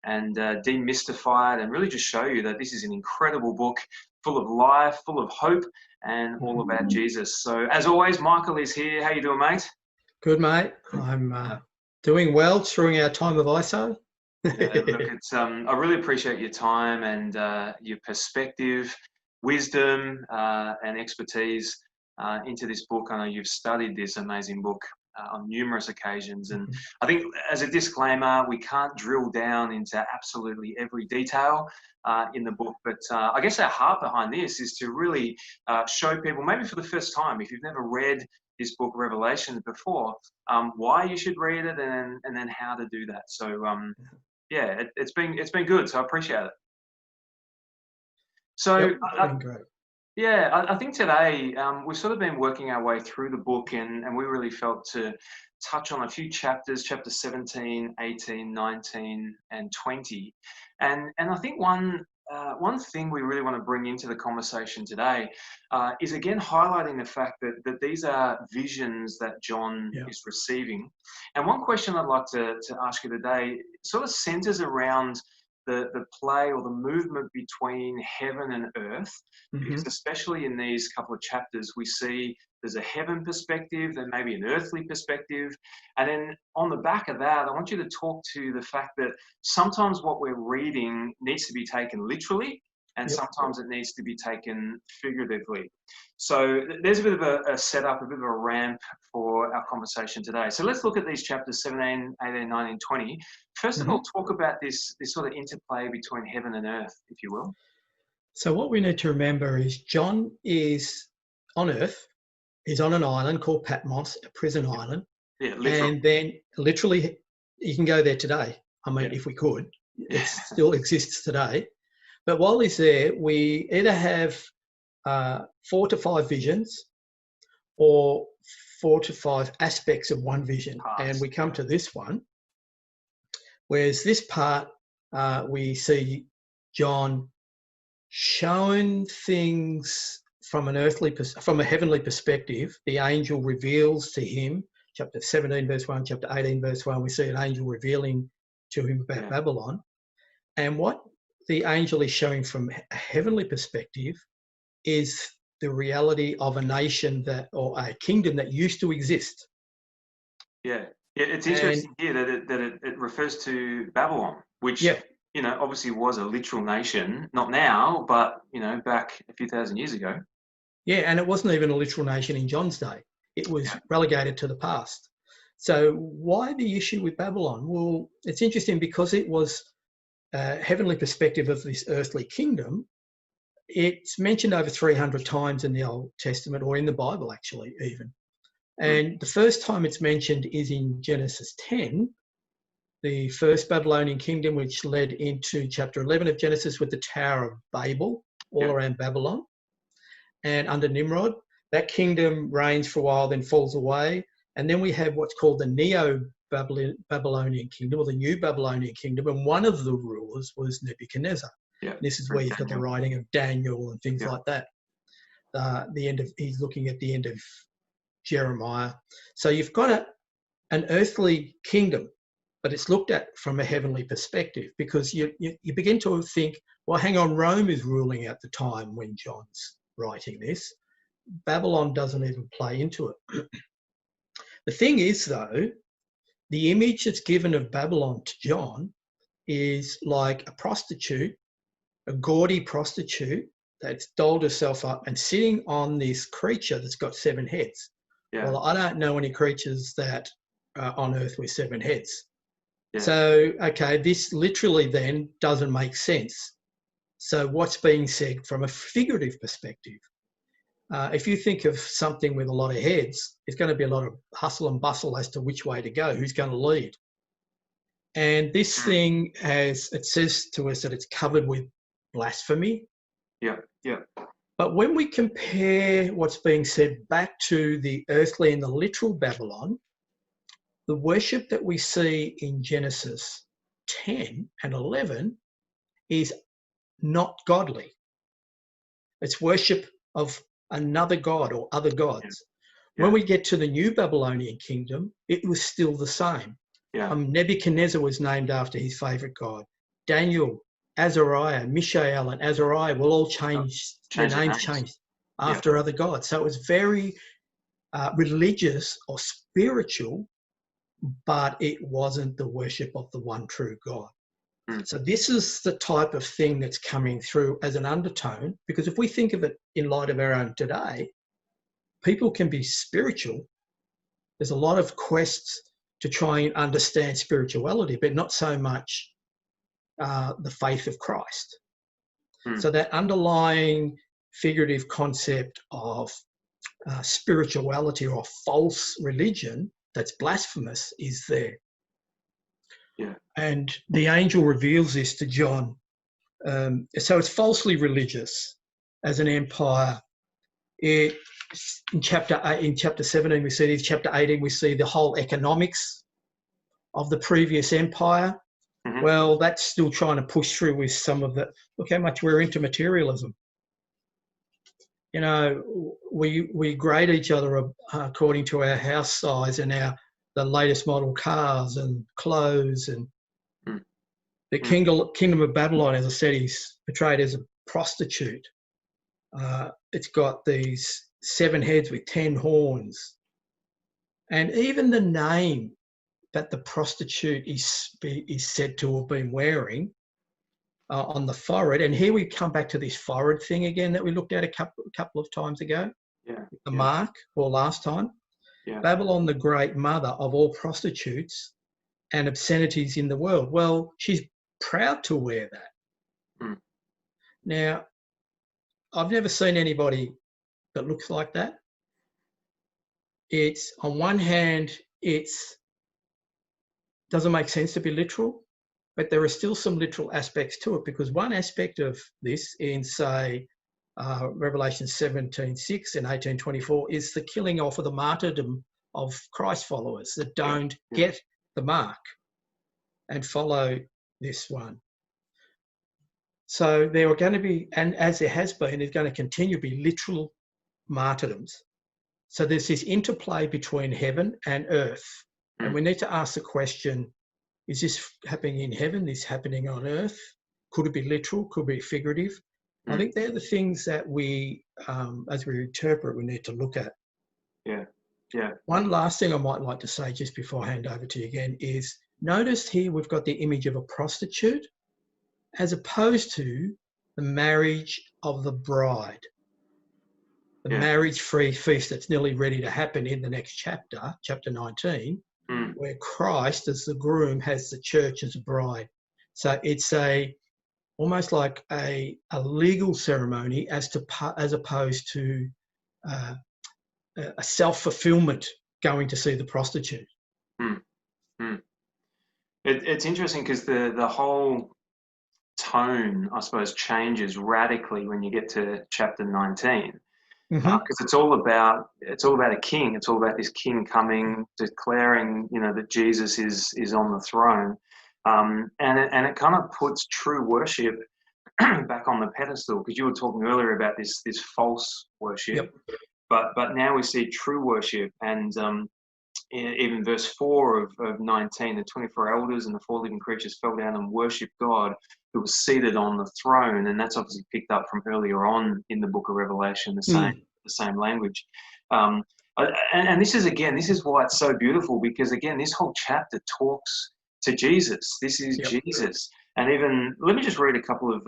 and demystify it and really just show you that this is an incredible book full of life, full of hope, and all about Jesus. So as always, Michael is here. How you doing, mate? Good, mate. I'm doing well during our time of ISO. Look, it's I really appreciate your time and your perspective, wisdom, and expertise into this book. I know you've studied this amazing book on numerous occasions, and I think as a disclaimer, we can't drill down into absolutely every detail in the book, but I guess our heart behind this is to really show people, maybe for the first time, if you've never read this book Revelation before, why you should read it, and then how to do that. So yeah, it's been good, so I appreciate it. So Yep, been great. yeah, I think today we've sort of been working our way through the book, and we really felt to touch on a few chapters, chapters 17, 18, 19, and 20. And I think one thing we really want to bring into the conversation today is again highlighting the fact that these are visions that John is receiving. And one question I'd like to ask you today sort of centers around the play or the movement between heaven and earth, because especially in these couple of chapters, we see there's a heaven perspective, there may be an earthly perspective, and then on the back of that, I want you to talk to the fact that sometimes what we're reading needs to be taken literally, and sometimes it needs to be taken figuratively. So there's a bit of a setup, a bit of a ramp for our conversation today. So let's look at these chapters 17, 18, 19, 20. First of all, talk about this sort of interplay between heaven and earth, if you will. So what we need to remember is John is on earth. He's on an island called Patmos, a prison island. Yeah, literally. And then literally, you can go there today. I mean, if we could. It still exists today. But while he's there, we either have 4 to 5 visions or 4 to 5 aspects of one vision. And we come to this one, whereas this part, we see John showing things from from a heavenly perspective. The angel reveals to him, chapter 17, verse 1, chapter 18, verse 1, we see an angel revealing to him about Babylon. And what the angel is showing from a heavenly perspective is the reality of a nation or a kingdom that used to exist. Yeah, it's interesting here that it refers to Babylon, which obviously was a literal nation, not now, but back a few thousand years ago. Yeah, and it wasn't even a literal nation in John's day. It was relegated to the past. So why the issue with Babylon? Well, it's interesting because it was a heavenly perspective of this earthly kingdom. It's mentioned over 300 times in the Old Testament, or in the Bible actually even. And the first time it's mentioned is in Genesis 10, the first Babylonian kingdom, which led into chapter 11 of Genesis with the Tower of Babel, all around Babylon. And under Nimrod, that kingdom reigns for a while, then falls away. And then we have what's called the Neo-Babylonian kingdom, or the New Babylonian kingdom. And one of the rulers was Nebuchadnezzar. Yeah, this is where you've got the writing of Daniel and things like that. He's looking at the end of Jeremiah. So you've got an earthly kingdom, but it's looked at from a heavenly perspective, because you begin to think, well, hang on, Rome is ruling at the time when John's writing this. Babylon doesn't even play into it. The thing is, though, the image that's given of Babylon to John is like a prostitute, a gaudy prostitute that's dolled herself up and sitting on this creature that's got 7 heads. Yeah. Well, I don't know any creatures that are on earth with 7 heads. Yeah. So, okay, this literally then doesn't make sense. So what's being said from a figurative perspective? If you think of something with a lot of heads, it's going to be a lot of hustle and bustle as to which way to go, who's going to lead. And this thing it says to us that it's covered with blasphemy. Yeah, yeah. But when we compare what's being said back to the earthly and the literal Babylon, the worship that we see in Genesis 10 and 11 is not godly. It's worship of another god or other gods. Yeah. When we get to the New Babylonian kingdom, it was still the same. Yeah. Nebuchadnezzar was named after his favorite god. Daniel, Azariah, Mishael, and Azariah will all change, their names changed Yeah. after other gods. So it was very religious or spiritual, but it wasn't the worship of the one true God. So this is the type of thing that's coming through as an undertone, because if we think of it in light of our own today, people can be spiritual. There's a lot of quests to try and understand spirituality, but not so much the faith of Christ. So that underlying figurative concept of spirituality or false religion that's blasphemous is there. Yeah. And the angel reveals this to John. So it's falsely religious as an empire. In chapter 17 we see this. Chapter 18 we see the whole economics of the previous empire. Well, that's still trying to push through with some of the, look how much we're into materialism. You know, we grade each other according to our house size and the latest model cars and clothes. And the kingdom of Babylon, as I said, is portrayed as a prostitute. It's got these 7 heads with 10 horns. And even the name that the prostitute is said to have been wearing on the forehead, and here we come back to this forehead thing again that we looked at a couple of times ago. The mark, or last time. Babylon, the great mother of all prostitutes and obscenities in the world. Well, she's proud to wear that. Now, I've never seen anybody that looks like that. It's, on one hand, it's doesn't make sense to be literal, but there are still some literal aspects to it, because one aspect of this in, say, Revelation 17:6 and 18:24 is the killing off of the martyrdom of Christ followers that don't get the mark and follow this one. So there are going to be, and as there has been, there's going to continue to be literal martyrdoms. So there's this interplay between heaven and earth. And we need to ask the question, is this happening in heaven? Is this happening on earth? Could it be literal? Could it be figurative? I think they're the things that we, as we interpret, we need to look at. One last thing I might like to say just before I hand over to you again is, notice here we've got the image of a prostitute as opposed to the marriage of the bride. The marriage feast that's nearly ready to happen in the next chapter, chapter 19, where Christ as the groom has the church as a bride. So it's almost like a legal ceremony as opposed to a self-fulfillment going to see the prostitute. It's interesting because the whole tone, I suppose, changes radically when you get to chapter 19. Because it's all about a king. It's all about this king coming, declaring, that Jesus is on the throne, and it kind of puts true worship back on the pedestal. Because you were talking earlier about this false worship, but now we see true worship, and even verse 4 of 19, the 24 elders and the 4 living creatures fell down and worshipped God who was seated on the throne. And that's obviously picked up from earlier on in the book of Revelation, the same language. And this is why it's so beautiful, because again, this whole chapter talks to Jesus. This is Jesus. And even, let me just read a couple of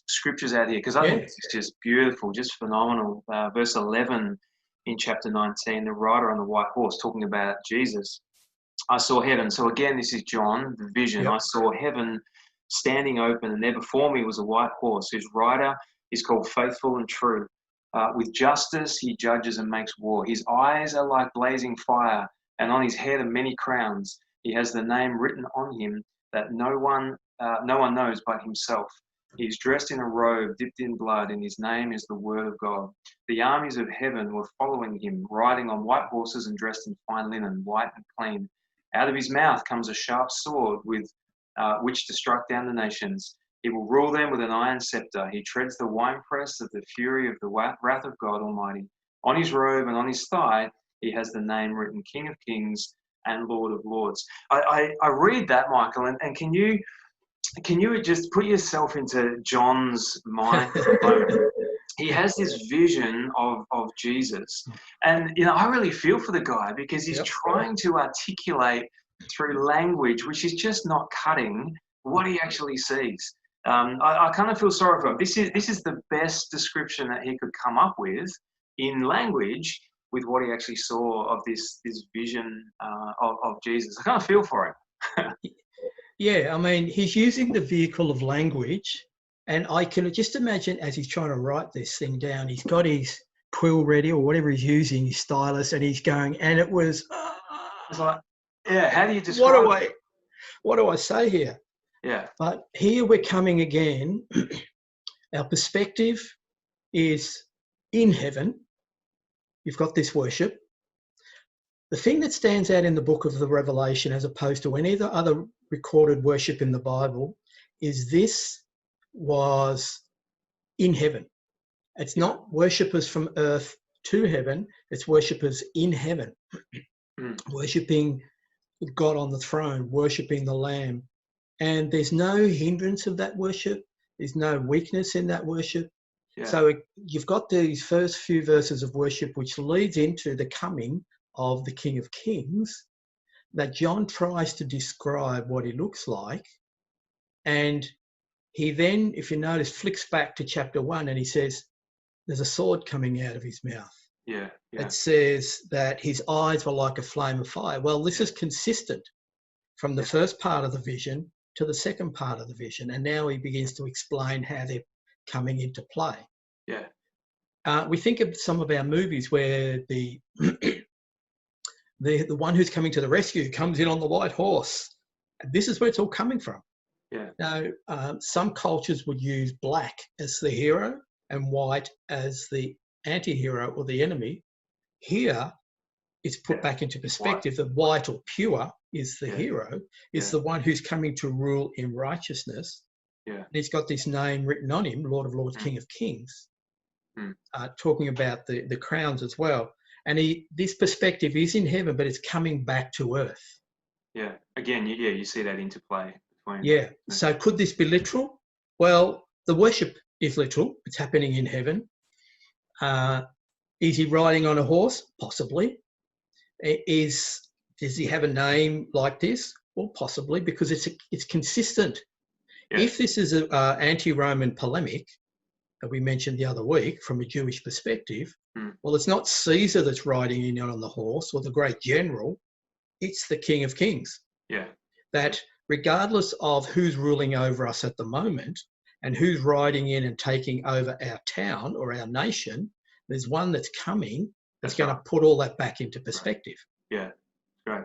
scriptures out here, because I think it's just beautiful, just phenomenal. Verse 11 in chapter 19, the rider on the white horse, talking about Jesus. I saw heaven. So again, this is John, the vision. I saw heaven standing open, and there before me was a white horse whose rider is called Faithful and True. With justice he judges and makes war. His eyes are like blazing fire, and on his head are many crowns. He has the name written on him that no one knows but himself. He is dressed in a robe dipped in blood, and his name is the Word of God. The armies of heaven were following him, riding on white horses and dressed in fine linen, white and clean. Out of his mouth comes a sharp sword with which to strike down the nations. He will rule them with an iron scepter. He treads the winepress of the fury of the wrath of God Almighty. On his robe and on his thigh, he has the name written, King of Kings and Lord of Lords. I read that, Michael, and can you just put yourself into John's mind for a moment? He has this vision of Jesus. And, I really feel for the guy because he's trying to articulate through language, which is just not cutting, what he actually sees. I kind of feel sorry for him. This is the best description that he could come up with in language with what he actually saw of this vision of Jesus. I kind of feel for him. Yeah, I mean, he's using the vehicle of language, and I can just imagine as he's trying to write this thing down, he's got his quill ready or whatever he's using, his stylus, and he's going, and it was... It's like, yeah, how do you describe it? What do I say here? Yeah. But here we're coming again. Our perspective is in heaven. You've got this worship. The thing that stands out in the book of the Revelation as opposed to any of the other recorded worship in the Bible is this was in heaven. It's not worshippers from earth to heaven. It's worshippers in heaven, worshipping God on the throne, worshipping the Lamb. And there's no hindrance of that worship. There's no weakness in that worship. Yeah. So you've got these first few verses of worship, which leads into the coming of the King of Kings, that John tries to describe what he looks like. And he then, if you notice, flicks back to chapter 1 and he says, there's a sword coming out of his mouth. Yeah. It says that his eyes were like a flame of fire. Well, this is consistent from the first part of the vision to the second part of the vision. And now he begins to explain how they're coming into play. Yeah. We think of some of our movies where the one who's coming to the rescue comes in on the white horse. And this is where it's all coming from. Yeah. Now, some cultures would use black as the hero and white as the anti-hero or the enemy. Here, it's put back into perspective that white or pure is the hero, is the one who's coming to rule in righteousness. Yeah. And he's got this name written on him, Lord of Lords, King of Kings, talking about the crowns as well. And this perspective is in heaven, but it's coming back to earth. Yeah. Again, you see that interplay between. Yeah. So could this be literal? Well, the worship is literal. It's happening in heaven. Is he riding on a horse? Possibly. Does he have a name like this? Well, possibly, because it's consistent. Yeah. If this is an anti-Roman polemic that we mentioned the other week from a Jewish perspective, well, it's not Caesar that's riding in on the horse or the great general. It's the King of Kings. Yeah. That regardless of who's ruling over us at the moment and who's riding in and taking over our town or our nation, there's one that's coming that's going to put all that back into perspective. Yeah, great.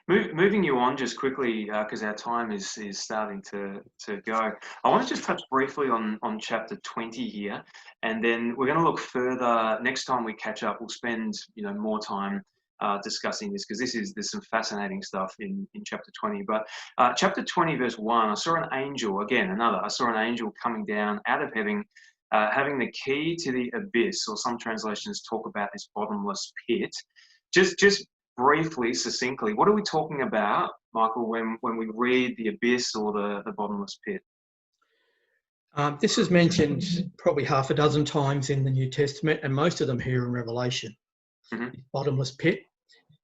Moving you on just quickly, because our time is starting to go. I want to just touch briefly on chapter 20 here, and then we're going to look further. Next time we catch up, we'll spend more time discussing this, because there's some fascinating stuff in chapter 20. But chapter 20 verse 1, I saw an angel, I saw an angel coming down out of heaven, having the key to the abyss, or some translations talk about this bottomless pit. Just briefly, succinctly, what are we talking about, Michael, when we read the abyss or the bottomless pit? This is mentioned probably half a dozen times in the New Testament, and most of them here in Revelation. Mm-hmm. Bottomless pit.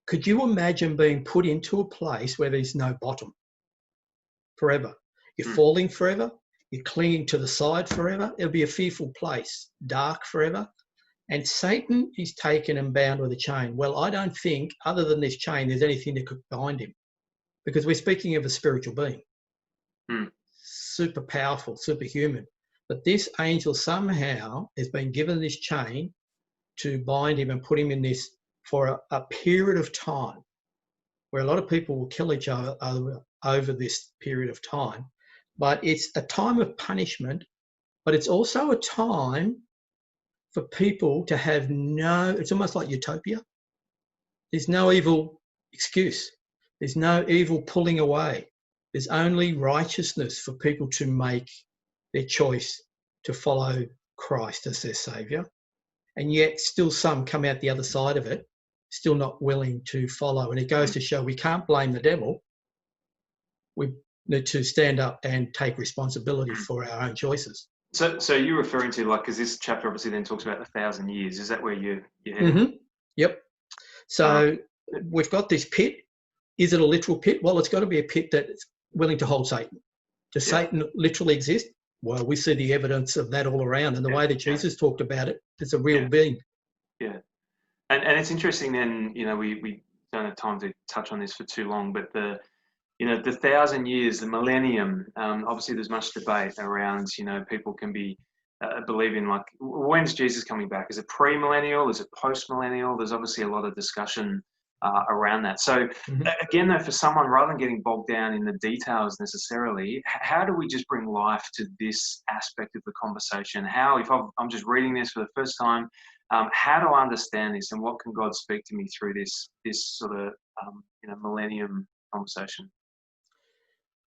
Could you imagine being put into a place where there's no bottom forever? You're falling forever. You're clinging to the side forever. It'll be a fearful place, dark forever. And Satan is taken and bound with a chain. Well, I don't think, other than this chain, there's anything that could bind him, because we're speaking of a spiritual being, super powerful, superhuman. But this angel somehow has been given this chain to bind him and put him in this for a period of time, where a lot of people will kill each other over this period of time. But it's a time of punishment, but it's also a time for people to have it's almost like utopia. There's no evil excuse. There's no evil pulling away. There's only righteousness for people to make their choice to follow Christ as their saviour. And yet still some come out the other side of it still not willing to follow. And it goes to show we can't blame the devil. We need to stand up and take responsibility for our own choices. So you're referring to, like, because this chapter obviously then talks about the 1,000 years. Is that where you're heading? Mm-hmm. Yep. So we've got this pit. Is it a literal pit? Well, it's got to be a pit that's willing to hold Satan. Does Satan literally exist? Well, we see the evidence of that all around, and the way that Jesus talked about it, it's a real being. Yeah. And it's interesting then, we don't have time to touch on this for too long, but the 1,000 years, the millennium, obviously there's much debate around, people can be believing, like, when's Jesus coming back? Is it pre-millennial? Is it post-millennial? There's obviously a lot of discussion around that. So again, though, for someone, rather than getting bogged down in the details necessarily, how do we just bring life to this aspect of the conversation? How, if I'm just reading this for the first time, how do I understand this, and what can God speak to me through this sort of millennium conversation?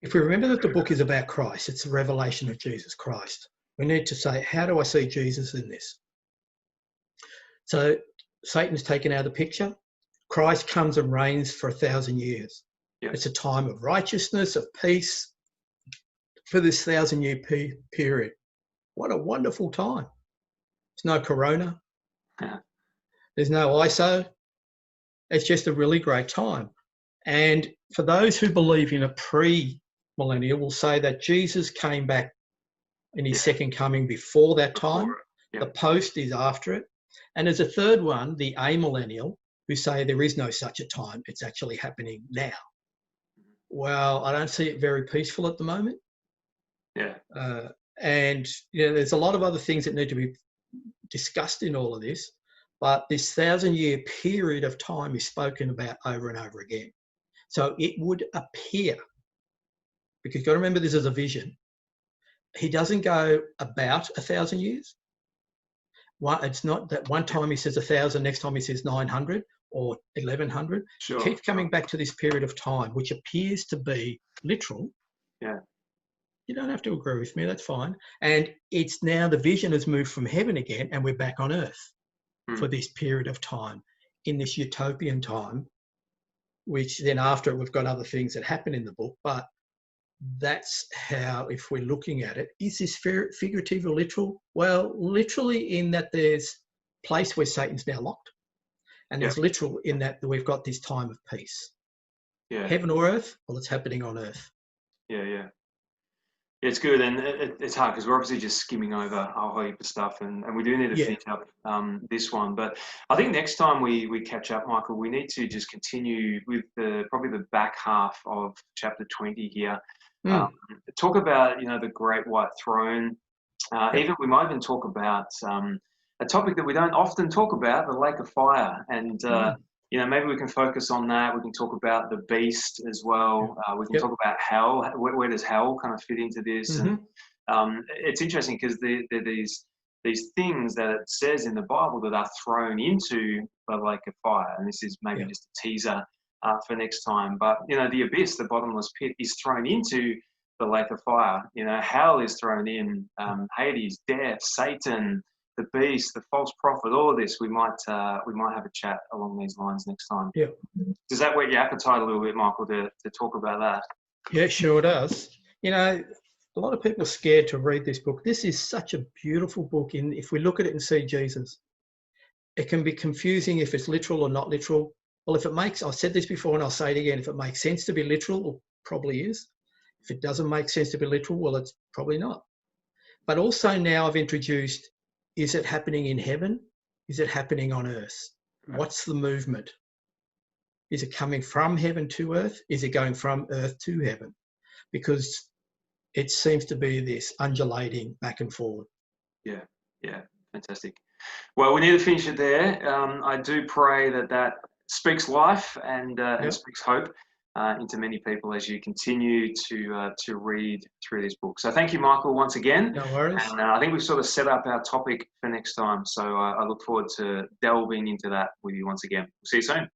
If we remember that the book is about Christ, it's a revelation of Jesus Christ. We need to say, how do I see Jesus in this? So Satan's taken out of the picture. Christ comes and reigns for 1,000 years. Yep. It's a time of righteousness, of peace for this 1,000-year period. What a wonderful time. There's no corona. There's no ISO. It's just a really great time. And for those who believe in a pre-millennial, will say that Jesus came back in his second coming before that time. The post is after it. And there's a third one, the amillennial, who say there is no such a time. It's actually happening now. Well, I don't see it very peaceful at the moment. Yeah. And there's a lot of other things that need to be discussed in all of this. But this 1,000-year period of time is spoken about over and over again. So it would appear, because you've got to remember this is a vision, he doesn't go about 1,000 years. It's not that one time he says 1,000, next time he says 900 or 1,100. Sure. He keeps coming back to this period of time, which appears to be literal. Yeah. You don't have to agree with me, that's fine. And it's now the vision has moved from heaven again, and we're back on earth for this period of time, in this utopian time, which then after it, we've got other things that happen in the book. But that's how, if we're looking at it, is this figurative or literal? Well, literally in that there's a place where Satan's now locked, and there's literal in that we've got this time of peace. Yeah. Heaven or earth? Well, it's happening on earth. Yeah. It's good, and it's hard because we're obviously just skimming over a whole heap of stuff, and we do need to finish up this one. But I think next time we catch up, Michael, we need to just continue with probably the back half of chapter 20 here. Talk about the Great White Throne. We might even talk about a topic that we don't often talk about, the Lake of Fire, and maybe we can focus on that. We can talk about the beast as well. We can talk about hell. Where does hell kind of fit into this? And it's interesting because there are these things that it says in the Bible that are thrown into the Lake of Fire, and this is maybe just a teaser for next time. But the abyss, the bottomless pit, is thrown into the Lake of Fire. Hell is thrown in. Hades, death, Satan, the beast, the false prophet, all of this. We might have a chat along these lines next time. Yeah. Does that whet your appetite a little bit, Michael, to talk about that? Yeah, sure does. A lot of people are scared to read this book. This is such a beautiful book. If we look at it and see Jesus, it can be confusing if it's literal or not literal. Well, I've said this before and I'll say it again, if it makes sense to be literal, it probably is. If it doesn't make sense to be literal, well, it's probably not. But also now I've introduced, is it happening in heaven? Is it happening on earth? What's the movement? Is it coming from heaven to earth? Is it going from earth to heaven? Because it seems to be this undulating back and forward. Yeah, fantastic. Well, we need to finish it there. I do pray that speaks life and speaks hope into many people as you continue to read through this book. So thank you, Michael, once again. No worries. And I think we've sort of set up our topic for next time. So I look forward to delving into that with you once again. We'll see you soon.